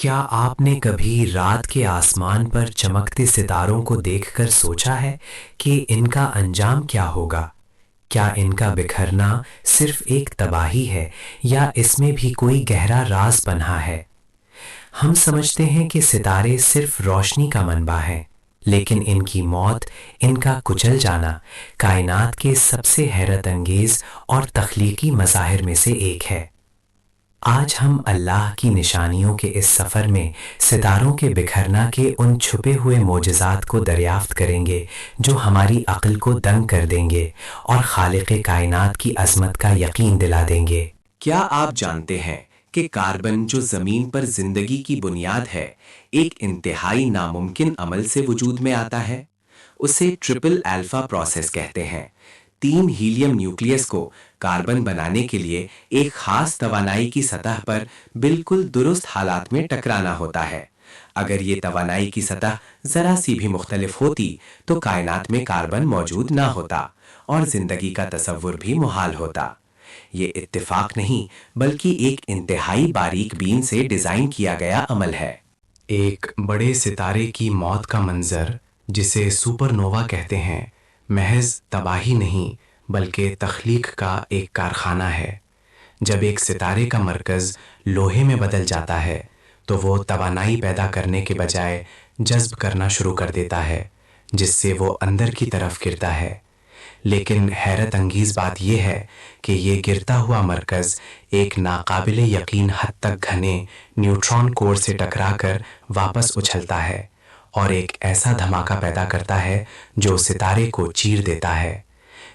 کیا آپ نے کبھی رات کے آسمان پر چمکتے ستاروں کو دیکھ کر سوچا ہے کہ ان کا انجام کیا ہوگا؟ کیا ان کا بکھرنا صرف ایک تباہی ہے یا اس میں بھی کوئی گہرا راز پنہا ہے؟ ہم سمجھتے ہیں کہ ستارے صرف روشنی کا منبع ہیں، لیکن ان کی موت، ان کا کچل جانا، کائنات کے سب سے حیرت انگیز اور تخلیقی مظاہر میں سے ایک ہے۔ آج ہم اللہ کی نشانیوں کے اس سفر میں ستاروں کے بکھرنا کے ان چھپے ہوئے معجزات کو دریافت کریں گے جو ہماری عقل کو دنگ کر دیں گے اور خالق کائنات کی عظمت کا یقین دلا دیں گے۔ کیا آپ جانتے ہیں کہ کاربن جو زمین پر زندگی کی بنیاد ہے، ایک انتہائی ناممکن عمل سے وجود میں آتا ہے؟ اسے ٹرپل الفا پروسیس کہتے ہیں۔ 3 ہیلیم نیوکلیس کو کاربن بنانے کے لیے ایک خاص توانائی کی سطح پر بالکل درست حالات میں ٹکرانا ہوتا ہے۔ اگر یہ توانائی کی سطح ذرا سی بھی مختلف ہوتی تو کائنات میں کاربن موجود نہ ہوتا اور زندگی کا تصور بھی محال ہوتا۔ یہ اتفاق نہیں بلکہ ایک انتہائی باریک بین سے ڈیزائن کیا گیا عمل ہے۔ ایک بڑے ستارے کی موت کا منظر، جسے سپر نووا کہتے ہیں، محض تباہی نہیں بلکہ تخلیق کا ایک کارخانہ ہے۔ جب ایک ستارے کا مرکز لوہے میں بدل جاتا ہے تو وہ توانائی پیدا کرنے کے بجائے جذب کرنا شروع کر دیتا ہے، جس سے وہ اندر کی طرف گرتا ہے۔ لیکن حیرت انگیز بات یہ ہے کہ یہ گرتا ہوا مرکز ایک ناقابل یقین حد تک گھنے نیوٹران کور سے ٹکرا کر واپس اچھلتا ہے اور ایک ایسا دھماکہ پیدا کرتا ہے جو ستارے کو چیر دیتا ہے۔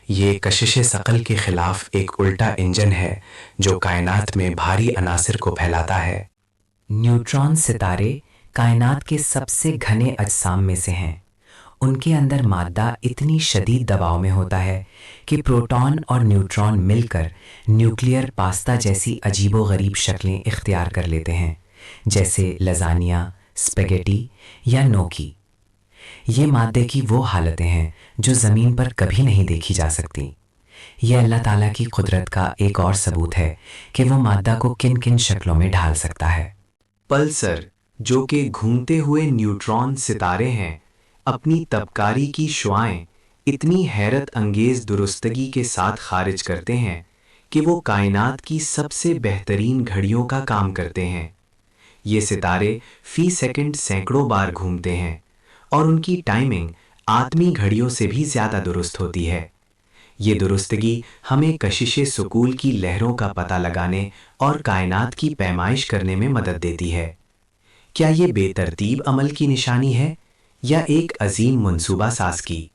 یہ کشش ثقل کے خلاف ایک الٹا انجن ہے جو کائنات میں بھاری عناصر کو پھیلاتا ہے۔ نیوٹران ستارے کائنات کے سب سے گھنے اجسام میں سے ہیں۔ ان کے اندر مادہ اتنی شدید دباؤ میں ہوتا ہے کہ پروٹون اور نیوٹران مل کر نیوکلیئر پاستا جیسی عجیب و غریب شکلیں اختیار کر لیتے ہیں، جیسے لزانیہ، اسپیگیٹی یا نوکی۔ یہ مادے کی وہ حالتیں ہیں جو زمین پر کبھی نہیں دیکھی جا سکتی۔ یہ اللہ تعالیٰ کی قدرت کا ایک اور ثبوت ہے کہ وہ مادہ کو کن کن شکلوں میں ڈھال سکتا ہے۔ پلسر، جو کہ گھومتے ہوئے نیوٹران ستارے ہیں، اپنی تبکاری کی شعاعیں اتنی حیرت انگیز درستگی کے ساتھ خارج کرتے ہیں کہ وہ کائنات کی سب سے بہترین گھڑیوں کا کام کرتے ہیں۔ یہ ستارے فی سیکنڈ سینکڑوں بار گھومتے ہیں اور ان کی ٹائمنگ آدمی گھڑیوں سے بھی زیادہ درست ہوتی ہے۔ یہ درستگی ہمیں کشش ثقول کی لہروں کا پتہ لگانے اور کائنات کی پیمائش کرنے میں مدد دیتی ہے۔ کیا یہ بے ترتیب عمل کی نشانی ہے یا ایک عظیم منصوبہ ساز کی؟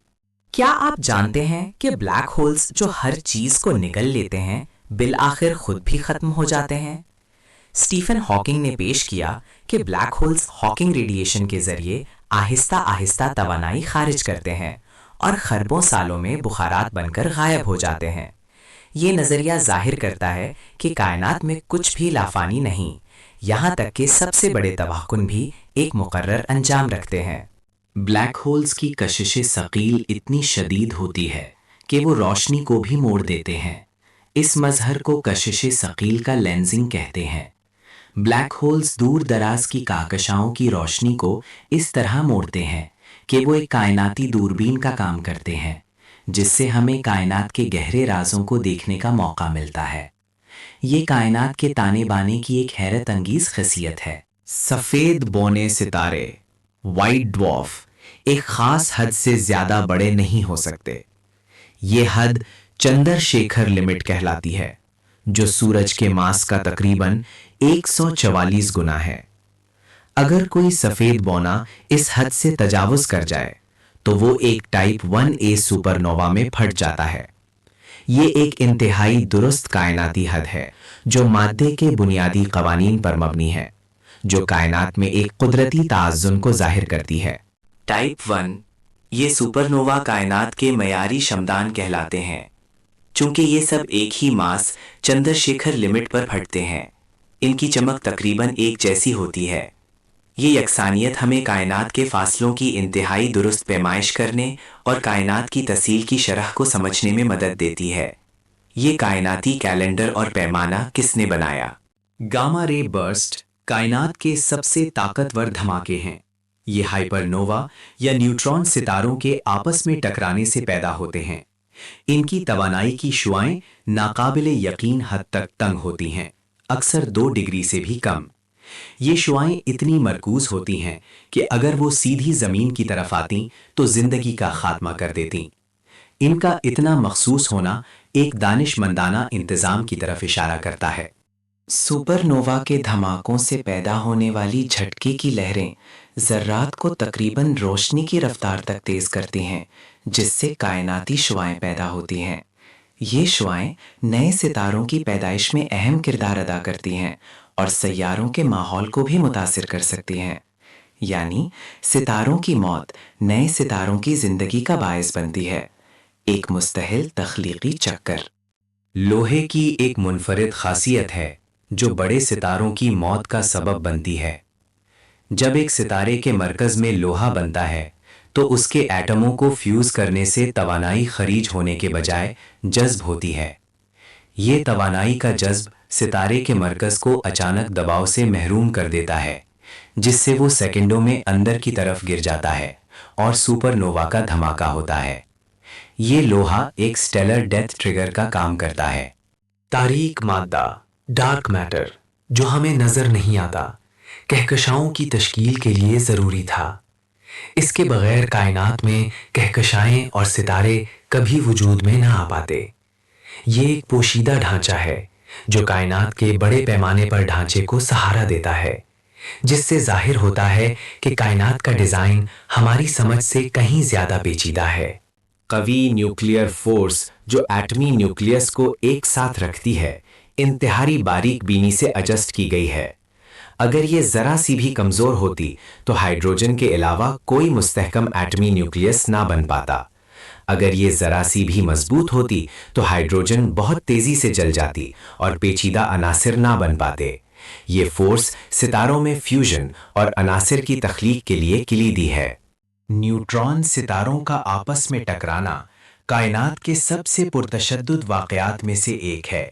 کیا آپ جانتے ہیں کہ بلیک ہولز جو ہر چیز کو نگل لیتے ہیں بالآخر خود بھی ختم ہو جاتے ہیں؟ اسٹیفن ہاکنگ نے پیش کیا کہ بلیک ہولز ہاکنگ ریڈیشن کے ذریعے آہستہ آہستہ توانائی خارج کرتے ہیں اور خربوں سالوں میں بخارات بن کر غائب ہو جاتے ہیں۔ یہ نظریہ ظاہر کرتا ہے کہ کائنات میں کچھ بھی لافانی نہیں، یہاں تک کہ سب سے بڑے تباہ کن بھی ایک مقرر انجام رکھتے ہیں۔ بلیک ہولز کی کشش ثقیل اتنی شدید ہوتی ہے کہ وہ روشنی کو بھی موڑ دیتے ہیں۔ اس مظہر کو کشش ثقیل کا لینزنگ کہتے ہیں۔ بلیک ہولز دور دراز کی کہکشاؤں کی روشنی کو اس طرح موڑتے ہیں کہ وہ ایک کائناتی دوربین کا کام کرتے ہیں، جس سے ہمیں کائنات کے گہرے رازوں کو دیکھنے کا موقع ملتا ہے۔ یہ کائنات کے تانے بانے کی ایک حیرت انگیز خاصیت ہے۔ سفید بونے ستارے، وائٹ ڈوارف، ایک خاص حد سے زیادہ بڑے نہیں ہو سکتے۔ یہ حد چندر شیکھر لمٹ کہلاتی ہے، جو سورج کے ماس کا تقریباً 144 گنا ہے۔ اگر کوئی سفید بونا اس حد سے تجاوز کر جائے تو وہ ایک ٹائپ 1A سپر نووا میں پھٹ جاتا ہے۔ یہ ایک انتہائی درست کائناتی حد ہے جو مادے کے بنیادی قوانین پر مبنی ہے، جو کائنات میں ایک قدرتی تعزن کو ظاہر کرتی ہے۔ ٹائپ 1 یہ سپر نووا کائنات کے معیاری شمدان کہلاتے ہیں۔ چونکہ یہ سب ایک ہی ماس چندر شیکھر لمٹ پر پھٹتے ہیں، ان کی چمک تقریباً ایک جیسی ہوتی ہے۔ یہ یکسانیت ہمیں کائنات کے فاصلوں کی انتہائی درست پیمائش کرنے اور کائنات کی تسیل کی شرح کو سمجھنے میں مدد دیتی ہے۔ یہ کائناتی کیلنڈر اور پیمانہ کس نے بنایا؟ گاما رے برسٹ کائنات کے سب سے طاقتور دھماکے ہیں۔ یہ ہائپر نووا یا نیوٹرون ستاروں کے آپس میں ٹکرانے سے پیدا ہوتے ہیں۔ ان کی توانائی کی شعاعیں ناقابل یقین حد تک تنگ ہوتی ہیں، اکثر 2 ڈگری سے بھی کم۔ یہ شعاعیں اتنی مرکوز ہوتی ہیں کہ اگر وہ سیدھی زمین کی طرف آتیں تو زندگی کا خاتمہ کر دیتیں۔ ان کا اتنا مخصوص ہونا ایک دانش مندانہ انتظام کی طرف اشارہ کرتا ہے۔ سپر نووا کے دھماکوں سے پیدا ہونے والی جھٹکے کی لہریں ذرات کو تقریباً روشنی کی رفتار تک تیز کرتی ہیں، جس سے کائناتی شعاعیں پیدا ہوتی ہیں۔ یہ شعاعیں نئے ستاروں کی پیدائش میں اہم کردار ادا کرتی ہیں اور سیاروں کے ماحول کو بھی متاثر کر سکتی ہیں۔ یعنی ستاروں کی موت نئے ستاروں کی زندگی کا باعث بنتی ہے، ایک مستحیل تخلیقی چکر۔ لوہے کی ایک منفرد خاصیت ہے جو بڑے ستاروں کی موت کا سبب بنتی ہے۔ جب ایک ستارے کے مرکز میں لوہا بنتا ہے تو اس کے ایٹموں کو فیوز کرنے سے توانائی خریج ہونے کے بجائے جذب ہوتی ہے۔ یہ توانائی کا جذب ستارے کے مرکز کو اچانک دباؤ سے محروم کر دیتا ہے، جس سے وہ سیکنڈوں میں اندر کی طرف گر جاتا ہے اور سپر نووا کا دھماکہ ہوتا ہے۔ یہ لوہا ایک سٹیلر ڈیتھ ٹریگر کا کام کرتا ہے۔ تاریک مادہ، ڈارک میٹر، جو ہمیں نظر نہیں آتا، کہکشاؤں کی تشکیل کے لیے ضروری تھا۔ اس کے بغیر کائنات میں کہکشائیں اور ستارے کبھی وجود میں نہ آ پاتے۔ یہ ایک پوشیدہ ڈھانچہ ہے جو کائنات کے بڑے پیمانے پر ڈھانچے کو سہارا دیتا ہے، جس سے ظاہر ہوتا ہے کہ کائنات کا ڈیزائن ہماری سمجھ سے کہیں زیادہ پیچیدہ ہے۔ قوی نیوکلیئر فورس جو ایٹمی نیوکلیس کو ایک ساتھ رکھتی ہے، انتہائی باریک بینی سے ایڈجسٹ کی گئی ہے۔ اگر یہ ذرا سی بھی کمزور ہوتی تو ہائیڈروجن کے علاوہ کوئی مستحکم ایٹمی نیوکلیس نہ بن پاتا۔ اگر یہ ذرا سی بھی مضبوط ہوتی تو ہائیڈروجن بہت تیزی سے جل جاتی اور پیچیدہ عناصر نہ بن پاتے۔ یہ فورس ستاروں میں فیوژن اور عناصر کی تخلیق کے لیے کلیدی ہے۔ نیوٹرون ستاروں کا آپس میں ٹکرانا کائنات کے سب سے پرتشدد واقعات میں سے ایک ہے،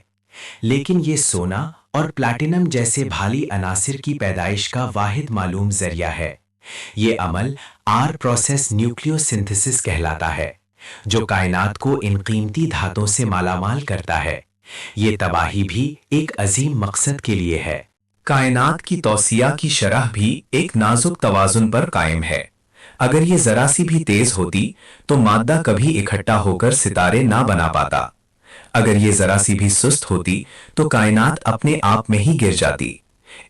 لیکن یہ سونا اور پلاٹینم جیسے بھاری عناصر کی پیدائش کا واحد معلوم ذریعہ ہے۔ یہ عمل آر پروسیس نیوکلیو سنتھسس کہلاتا ہے، جو کائنات کو ان قیمتی دھاتوں سے مالا مال کرتا ہے۔ یہ تباہی بھی ایک عظیم مقصد کے لیے ہے۔ کائنات کی توسیع کی شرح بھی ایک نازک توازن پر قائم ہے۔ اگر یہ ذرا سی بھی تیز ہوتی تو مادہ کبھی اکٹھا ہو کر ستارے نہ بنا پاتا۔ اگر یہ ذرا سی بھی سست ہوتی تو کائنات اپنے آپ میں ہی گر جاتی،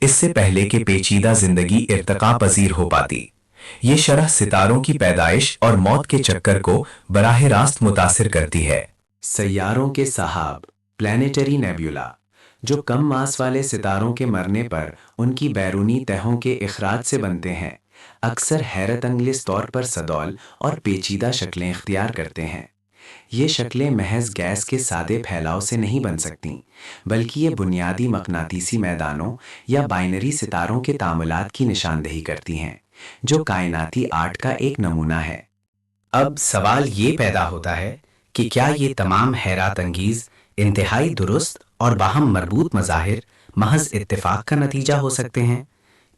اس سے پہلے کہ پیچیدہ زندگی ارتقا پذیر ہو پاتی۔ یہ شرح ستاروں کی پیدائش اور موت کے چکر کو براہ راست متاثر کرتی ہے۔ سیاروں کے سحاب، پلانیٹری نیبیولا، جو کم ماس والے ستاروں کے مرنے پر ان کی بیرونی تہوں کے اخراج سے بنتے ہیں، اکثر حیرت انگیز طور پر سدول اور پیچیدہ شکلیں اختیار کرتے ہیں۔ یہ شکلیں محض گیس کے سادے پھیلاؤ سے نہیں بن سکتیں، بلکہ یہ بنیادی مقناطیسی میدانوں یا بائنری ستاروں کے تعاملات کی نشاندہی کرتی ہیں، جو کائناتی آرٹ کا ایک نمونہ ہے۔ اب سوال یہ پیدا ہوتا ہے کہ کیا یہ تمام حیرت انگیز، انتہائی درست اور باہم مربوط مظاہر محض اتفاق کا نتیجہ ہو سکتے ہیں؟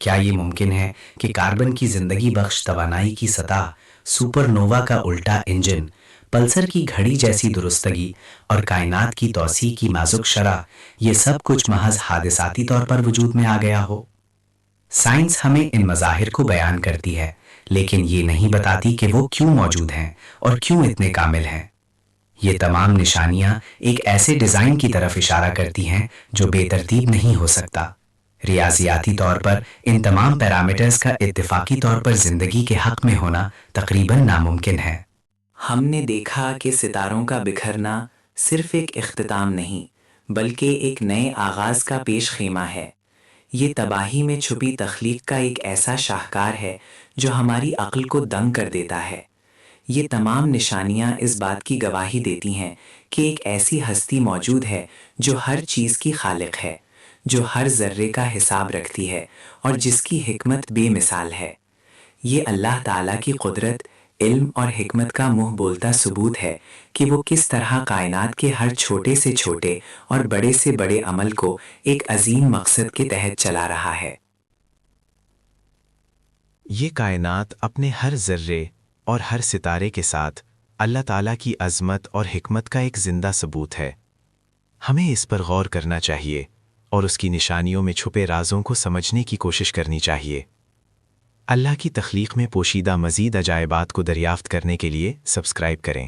کیا یہ ممکن ہے کہ کاربن کی زندگی بخش توانائی کی سطح، سپر نووا کا الٹا انجن، پلسر کی گھڑی جیسی درستگی اور کائنات کی توسیع کی نازک شرح، یہ سب کچھ محض حادثاتی طور پر وجود میں آ گیا ہو؟ سائنس ہمیں ان مظاہر کو بیان کرتی ہے، لیکن یہ نہیں بتاتی کہ وہ کیوں موجود ہیں اور کیوں اتنے کامل ہیں۔ یہ تمام نشانیاں ایک ایسے ڈیزائن کی طرف اشارہ کرتی ہیں جو بے ترتیب نہیں ہو سکتا۔ ریاضیاتی طور پر ان تمام پیرامیٹرز کا اتفاقی طور پر زندگی کے حق میں ہونا تقریباً ناممکن ہے۔ ہم نے دیکھا کہ ستاروں کا بکھرنا صرف ایک اختتام نہیں، بلکہ ایک نئے آغاز کا پیش خیمہ ہے۔ یہ تباہی میں چھپی تخلیق کا ایک ایسا شاہکار ہے جو ہماری عقل کو دنگ کر دیتا ہے۔ یہ تمام نشانیاں اس بات کی گواہی دیتی ہیں کہ ایک ایسی ہستی موجود ہے جو ہر چیز کی خالق ہے، جو ہر ذرے کا حساب رکھتی ہے اور جس کی حکمت بے مثال ہے۔ یہ اللہ تعالیٰ کی قدرت، علم اور حکمت کا منہ بولتا ثبوت ہے کہ وہ کس طرح کائنات کے ہر چھوٹے سے چھوٹے اور بڑے سے بڑے عمل کو ایک عظیم مقصد کے تحت چلا رہا ہے۔ یہ کائنات اپنے ہر ذرے اور ہر ستارے کے ساتھ اللہ تعالیٰ کی عظمت اور حکمت کا ایک زندہ ثبوت ہے۔ ہمیں اس پر غور کرنا چاہیے اور اس کی نشانیوں میں چھپے رازوں کو سمجھنے کی کوشش کرنی چاہیے۔ اللہ کی تخلیق میں پوشیدہ مزید عجائبات کو دریافت کرنے کے لیے سبسکرائب کریں۔